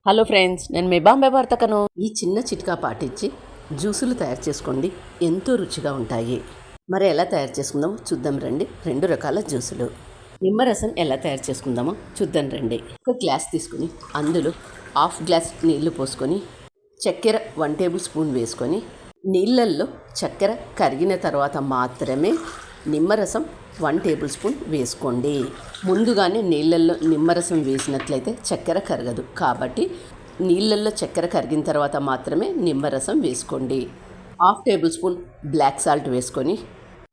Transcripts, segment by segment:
Hello friends, నేను మీ బాంబే వార్తకను. ఈ చిన్న చిట్కా పాటించి జ్యూసులు తయారు చేసుకోండి, ఎంతో రుచిగా ఉంటాయి. మరి ఎలా తయారు చేసుకుందామో చూద్దాం రండి. 2 రకాల జ్యూసులు. నిమ్మరసం ఎలా తయారు చేసుకుందామో చూద్దాం రండి. ఒక గ్లాస్ తీసుకుని అందులో హాఫ్ గ్లాస్ నీళ్లు పోసుకొని చక్కెర 1 టేబుల్ స్పూన్ వేసుకొని నీళ్ళల్లో చక్కెర కరిగిన తర్వాత మాత్రమే నిమ్మరసం 1 టేబుల్ స్పూన్ వేసుకోండి. ముందుగానే నీళ్ళల్లో నిమ్మరసం వేసినట్లయితే చక్కెర కరగదు, కాబట్టి నీళ్ళల్లో చక్కెర కరిగిన తర్వాత మాత్రమే నిమ్మరసం వేసుకోండి. Half tablespoon black salt వేసుకొని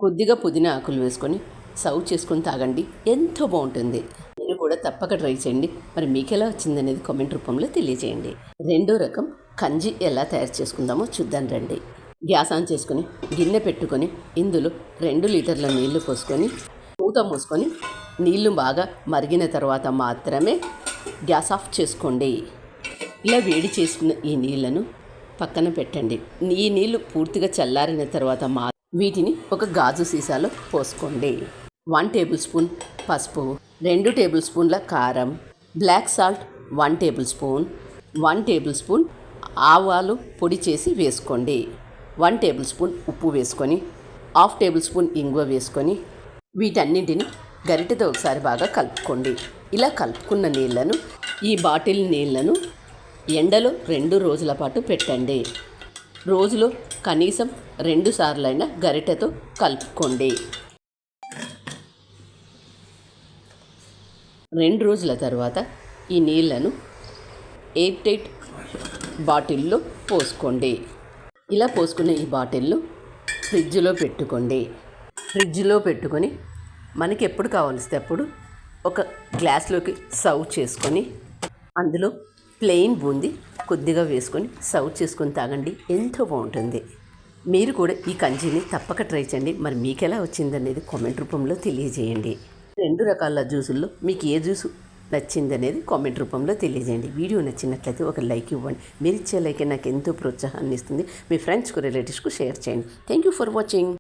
కొద్దిగా పుదీనా ఆకులు వేసుకొని సర్వ్ చేసుకొని తాగండి, ఎంతో బాగుంటుంది. మీరు కూడా తప్పక ట్రై చేయండి. మరి మీకు ఎలా వచ్చిందనేది కామెంట్ రూపంలో తెలియజేయండి. 2వ రకం కంజి ఎలా తయారు చేసుకుందామో చూద్దాం రండి. గ్యాస్ ఆన్ చేసుకొని గిన్నె పెట్టుకొని ఇందులో 2 లీటర్ల నీళ్లు పోసుకొని మూత మూసుకొని నీళ్లు బాగా మరిగిన తర్వాత మాత్రమే గ్యాస్ ఆఫ్ చేసుకోండి. ఇలా వేడి చేసుకున్న ఈ నీళ్లను పక్కన పెట్టండి. ఈ నీళ్లు పూర్తిగా చల్లారిన తర్వాత వీటిని ఒక గాజు సీసాలో పోసుకోండి. 1 టేబుల్ స్పూన్ పసుపు, 2 టేబుల్ స్పూన్ల కారం, black salt 1 tablespoon, 1 tablespoon ఆవాలు పొడి చేసి వేసుకోండి. 1 టేబుల్ స్పూన్ ఉప్పు వేసుకొని హాఫ్ టేబుల్ స్పూన్ ఇంగువ వేసుకొని వీటన్నింటిని గరిటెతో ఒకసారి బాగా కలుపుకోండి. ఇలా కలుపుకున్న నీళ్లను, ఈ బాటిల్ నీళ్లను ఎండలో 2 రోజుల పాటు పెట్టండి. రోజులో కనీసం 2 సార్లైనా గరిటెతో కలుపుకోండి. 2 రోజుల తర్వాత ఈ నీళ్లను ఎయిర్ టైట్ బాటిల్లో పోసుకోండి. ఇలా పోసుకున్న ఈ బాటిల్ను ఫ్రిడ్జ్లో పెట్టుకొని మనకి ఎప్పుడు కావాల్సితే అప్పుడు ఒక గ్లాస్లోకి సర్వ్ చేసుకొని అందులో ప్లెయిన్ బూందీ కొద్దిగా వేసుకొని సర్వ్ చేసుకొని తాగండి, ఎంతో బాగుంటుంది. మీరు కూడా ఈ కంజిని తప్పక ట్రై చేయండి. మరి మీకు ఎలా వచ్చిందనేది కామెంట్ రూపంలో తెలియజేయండి. 2 రకాల జ్యూసుల్లో మీకు ఏ జ్యూసు నచ్చిందనేది కామెంట్ రూపంలో తెలియజేయండి. వీడియో నచ్చినట్లయితే ఒక లైక్ ఇవ్వండి. మీరు ఇచ్చే లైక్ నాకు ఎంతో ప్రోత్సాహాన్ని ఇస్తుంది. మీ ఫ్రెండ్స్కు, రిలేటివ్స్కు షేర్ చేయండి. Thank you for watching.